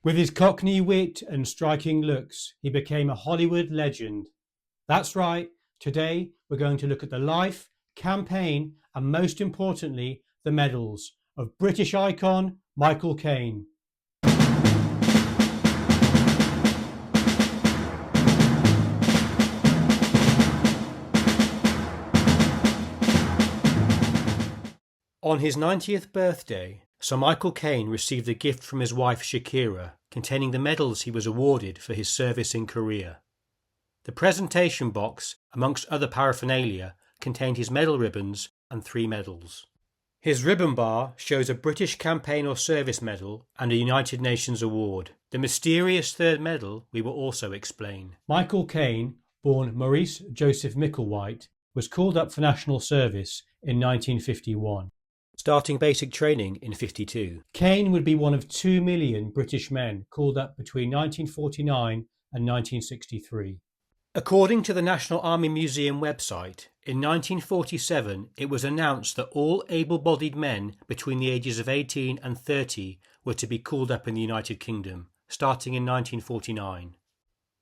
With his Cockney wit and striking looks, he became a Hollywood legend. That's right, today we're going to look at the life, campaign, and most importantly, the medals of British icon Michael Caine. On his 90th birthday, Sir Michael Caine received a gift from his wife Shakira containing the medals he was awarded for his service in Korea. The presentation box, amongst other paraphernalia, contained his medal ribbons and 3 medals. His ribbon bar shows a British Campaign or Service Medal and a United Nations Award. The mysterious 3rd medal we will also explain. Michael Caine, born Maurice Joseph Micklewhite, was called up for national service in 1951. Starting basic training in 52. Caine would be one of 2 million British men called up between 1949 and 1963. According to the National Army Museum website, in 1947 it was announced that all able-bodied men between the ages of 18 and 30 were to be called up in the United Kingdom, starting in 1949.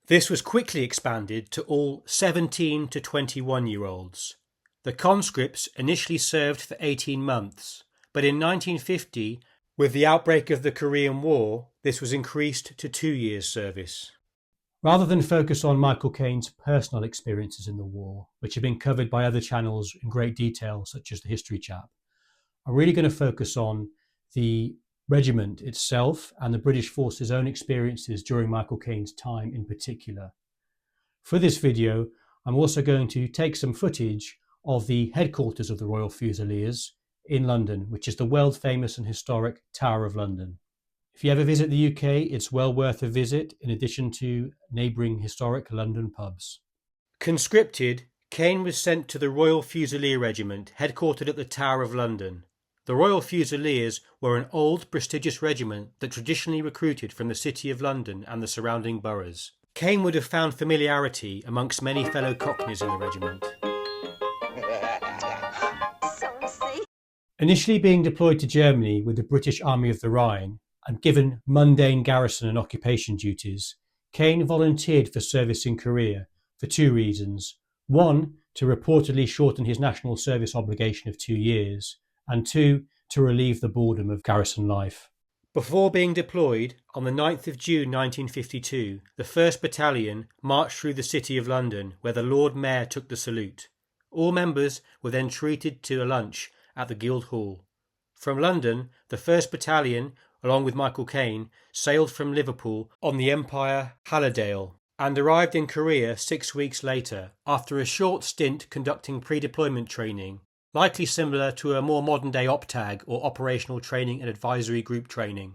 This was quickly expanded to all 17 to 21-year-olds. The conscripts initially served for 18 months, but in 1950, with the outbreak of the Korean War, this was increased to 2 years' service. Rather than focus on Michael Caine's personal experiences in the war, which have been covered by other channels in great detail, such as the History Chap, I'm really going to focus on the regiment itself and the British Force's own experiences during Michael Caine's time in particular. For this video, I'm also going to take some footage of the headquarters of the Royal Fusiliers in London, which is the world famous and historic Tower of London. If you ever visit the UK, it's well worth a visit, in addition to neighbouring historic London pubs. Conscripted, Caine was sent to the Royal Fusilier Regiment, headquartered at the Tower of London. The Royal Fusiliers were an old, prestigious regiment that traditionally recruited from the City of London and the surrounding boroughs. Caine would have found familiarity amongst many fellow Cockneys in the regiment. Initially being deployed to Germany with the British Army of the Rhine and given mundane garrison and occupation duties, Caine volunteered for service in Korea for 2 reasons. 1, to reportedly shorten his national service obligation of 2 years, and 2, to relieve the boredom of garrison life. Before being deployed, on the 9th of June 1952, the 1st Battalion marched through the City of London, where the Lord Mayor took the salute. All members were then treated to a lunch at the Guildhall. From London, the 1st Battalion, along with Michael Caine, sailed from Liverpool on the Empire Hallidale and arrived in Korea 6 weeks later, after a short stint conducting pre-deployment training, likely similar to a more modern-day OPTAG or Operational Training and Advisory Group training.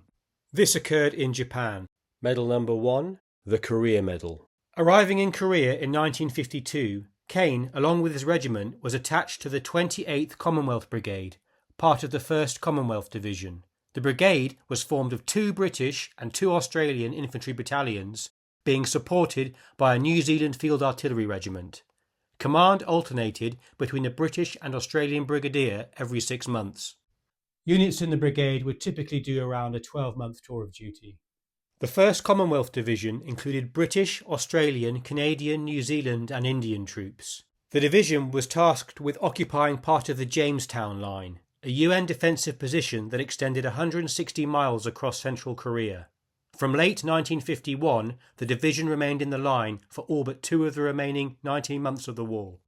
This occurred in Japan. Medal number 1, the Korea Medal. Arriving in Korea in 1952, Caine, along with his regiment, was attached to the 28th Commonwealth Brigade, part of the 1st Commonwealth Division. The brigade was formed of 2 British and 2 Australian infantry battalions, being supported by a New Zealand Field Artillery Regiment. Command alternated between a British and Australian brigadier every 6 months. Units in the brigade would typically do around a 12-month tour of duty. The 1st Commonwealth Division included British, Australian, Canadian, New Zealand and Indian troops. The division was tasked with occupying part of the Jamestown Line, a UN defensive position that extended 160 miles across central Korea. From late 1951, the division remained in the line for all but 2 of the remaining 19 months of the war.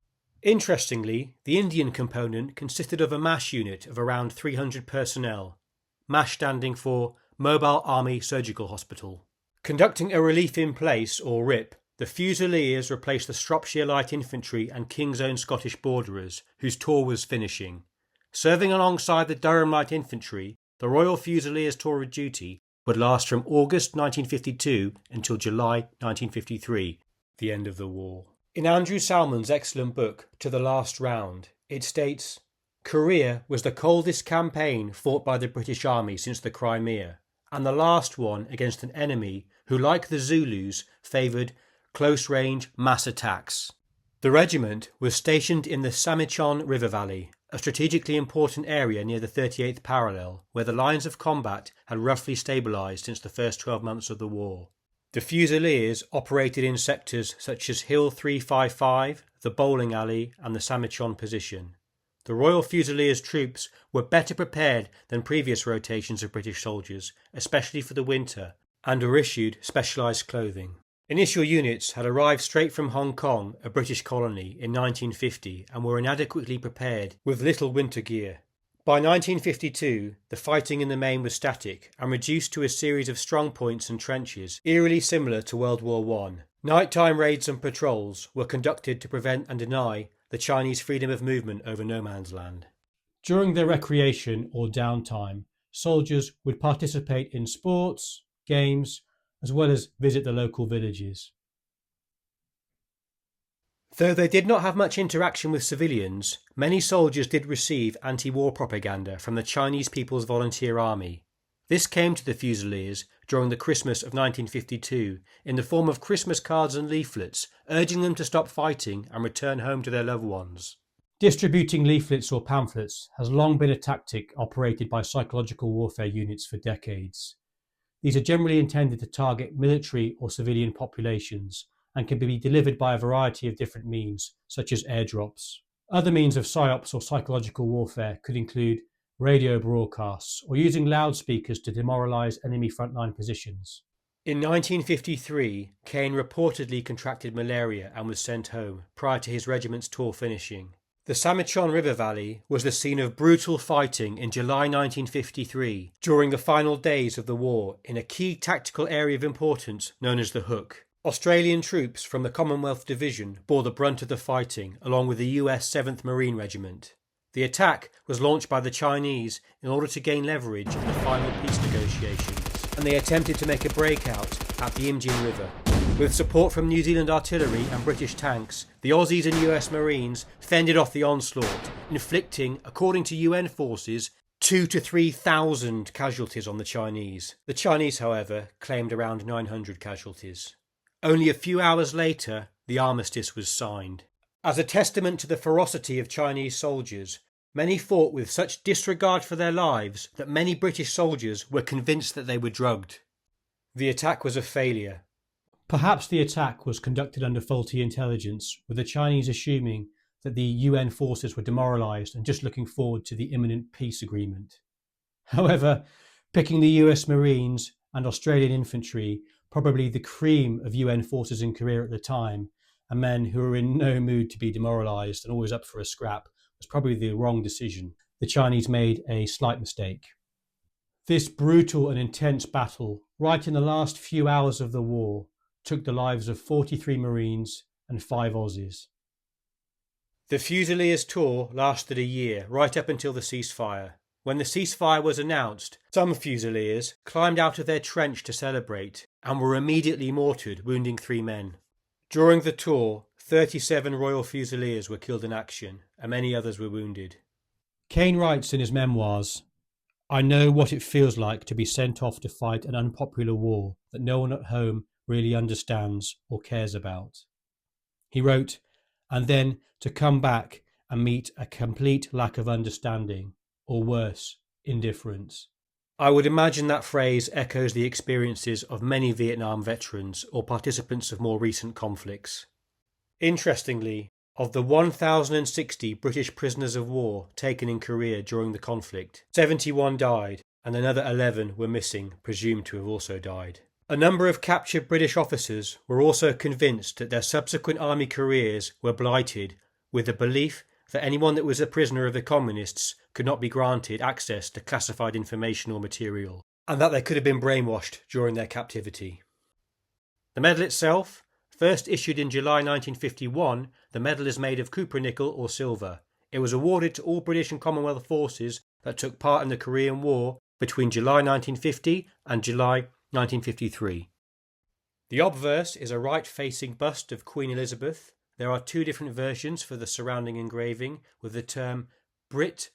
Interestingly, the Indian component consisted of a MASH unit of around 300 personnel, MASH standing for Mobile Army Surgical Hospital. Conducting a relief in place, or RIP, the Fusiliers replaced the Shropshire Light Infantry and King's Own Scottish Borderers, whose tour was finishing. Serving alongside the Durham Light Infantry, the Royal Fusiliers' tour of duty would last from August 1952 until July 1953, the end of the war. In Andrew Salmon's excellent book, To the Last Round, it states, "Korea was the coldest campaign fought by the British Army since the Crimea, and the last one against an enemy who, like the Zulus, favoured close-range mass attacks." The regiment was stationed in the Samichon River Valley, a strategically important area near the 38th parallel, where the lines of combat had roughly stabilised since the first 12 months of the war. The Fusiliers operated in sectors such as Hill 355, the Bowling Alley and the Samichon position. The Royal Fusiliers troops were better prepared than previous rotations of British soldiers, especially for the winter, and were issued specialised clothing. Initial units had arrived straight from Hong Kong, a British colony, in 1950 and were inadequately prepared with little winter gear. By 1952, the fighting in the main was static and reduced to a series of strong points and trenches, eerily similar to World War I. Nighttime raids and patrols were conducted to prevent and deny the Chinese freedom of movement over no man's land. During their recreation or downtime, soldiers would participate in sports, games, as well as visit the local villages. Though they did not have much interaction with civilians, many soldiers did receive anti-war propaganda from the Chinese People's Volunteer Army. This came to the Fusiliers during the Christmas of 1952 in the form of Christmas cards and leaflets urging them to stop fighting and return home to their loved ones. Distributing leaflets or pamphlets has long been a tactic operated by psychological warfare units for decades. These are generally intended to target military or civilian populations and can be delivered by a variety of different means, such as airdrops. Other means of psyops or psychological warfare could include radio broadcasts or using loudspeakers to demoralise enemy frontline positions. In 1953, Caine reportedly contracted malaria and was sent home prior to his regiment's tour finishing. The Samichon River Valley was the scene of brutal fighting in July 1953 during the final days of the war in a key tactical area of importance known as the Hook. Australian troops from the Commonwealth Division bore the brunt of the fighting along with the US 7th Marine Regiment. The attack was launched by the Chinese in order to gain leverage in the final peace negotiations, and they attempted to make a breakout at the Imjin River. With support from New Zealand artillery and British tanks, the Aussies and US Marines fended off the onslaught, inflicting, according to UN forces, 2,000 to 3,000 casualties on the Chinese. The Chinese, however, claimed around 900 casualties. Only a few hours later, the armistice was signed. As a testament to the ferocity of Chinese soldiers, many fought with such disregard for their lives that many British soldiers were convinced that they were drugged. The attack was a failure. Perhaps the attack was conducted under faulty intelligence, with the Chinese assuming that the UN forces were demoralised and just looking forward to the imminent peace agreement. However, picking the US Marines and Australian infantry, probably the cream of UN forces in Korea at the time, and men who were in no mood to be demoralised and always up for a scrap, was probably the wrong decision. The Chinese made a slight mistake. This brutal and intense battle, right in the last few hours of the war, took the lives of 43 Marines and 5 Aussies. The Fusiliers tour lasted a year, right up until the ceasefire. When the ceasefire was announced, some Fusiliers climbed out of their trench to celebrate and were immediately mortared, wounding 3 men. During the tour, 37 Royal Fusiliers were killed in action, and many others were wounded. Caine writes in his memoirs, "I know what it feels like to be sent off to fight an unpopular war that no one at home really understands or cares about." He wrote, "And then to come back and meet a complete lack of understanding, or worse, indifference." I would imagine that phrase echoes the experiences of many Vietnam veterans or participants of more recent conflicts. Interestingly, of the 1,060 British prisoners of war taken in Korea during the conflict, 71 died and another 11 were missing, presumed to have also died. A number of captured British officers were also convinced that their subsequent army careers were blighted with the belief that anyone that was a prisoner of the communists could not be granted access to classified information or material, and that they could have been brainwashed during their captivity. The medal itself, first issued in July 1951, the medal is made of cupronickel or silver. It was awarded to all British and Commonwealth forces that took part in the Korean War between July 1950 and July 1953. The obverse is a right-facing bust of Queen Elizabeth. There are 2 different versions for the surrounding engraving, with the term Brit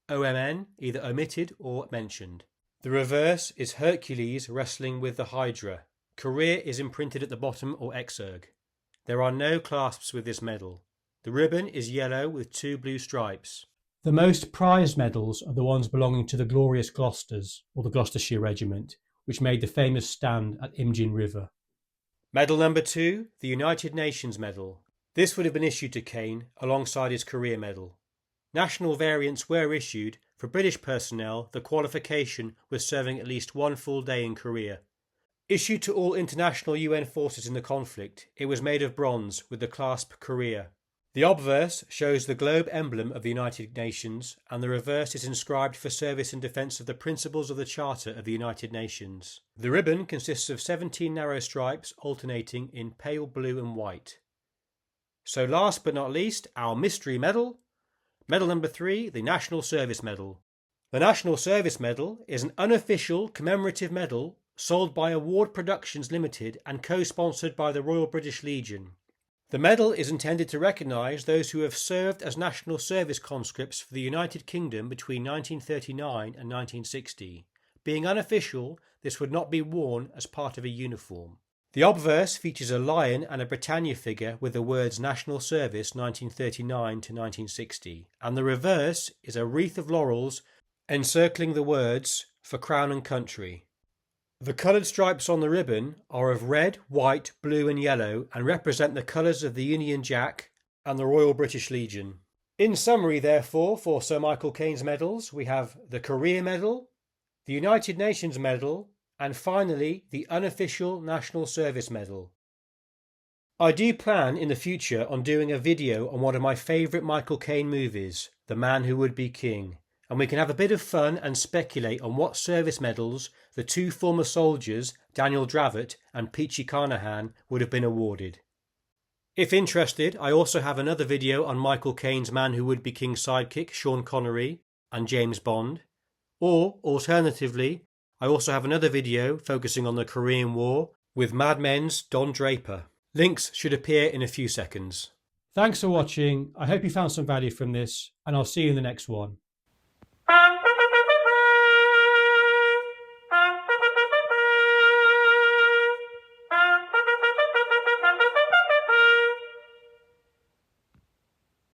OMN either omitted or mentioned. The reverse is Hercules wrestling with the Hydra. Korea is imprinted at the bottom or exurg. There are no clasps with this medal. The ribbon is yellow with 2 blue stripes. The most prized medals are the ones belonging to the Glorious Gloucesters, or the Gloucestershire Regiment, which made the famous stand at Imjin River. Medal number 2, the United Nations Medal. This would have been issued to Caine alongside his career medal. National variants were issued. For British personnel, the qualification was serving at least one full day in Korea. Issued to all international UN forces in the conflict, it was made of bronze with the clasp Korea. The obverse shows the globe emblem of the United Nations, and the reverse is inscribed for service in defence of the principles of the Charter of the United Nations. The ribbon consists of 17 narrow stripes alternating in pale blue and white. So last but not least, our mystery medal. Medal number 3, the National Service Medal. The National Service Medal is an unofficial commemorative medal sold by Award Productions Limited and co-sponsored by the Royal British Legion. The medal is intended to recognise those who have served as national service conscripts for the United Kingdom between 1939 and 1960. Being unofficial, this would not be worn as part of a uniform. The obverse features a lion and a Britannia figure with the words National Service 1939 to 1960, and the reverse is a wreath of laurels encircling the words For Crown and Country. The coloured stripes on the ribbon are of red, white, blue and yellow and represent the colours of the Union Jack and the Royal British Legion. In summary, therefore, for Sir Michael Caine's medals, we have the Career Medal, the United Nations Medal, and finally the unofficial National Service Medal. I do plan in the future on doing a video on one of my favourite Michael Caine movies, The Man Who Would Be King, and we can have a bit of fun and speculate on what service medals the two former soldiers, Daniel Dravot and Peachy Carnahan, would have been awarded. If interested, I also have another video on Michael Caine's Man Who Would Be King sidekick, Sean Connery, and James Bond. Or, alternatively, I also have another video focusing on the Korean War with Mad Men's Don Draper. Links should appear in a few seconds. Thanks for watching. I hope you found some value from this, and I'll see you in the next one.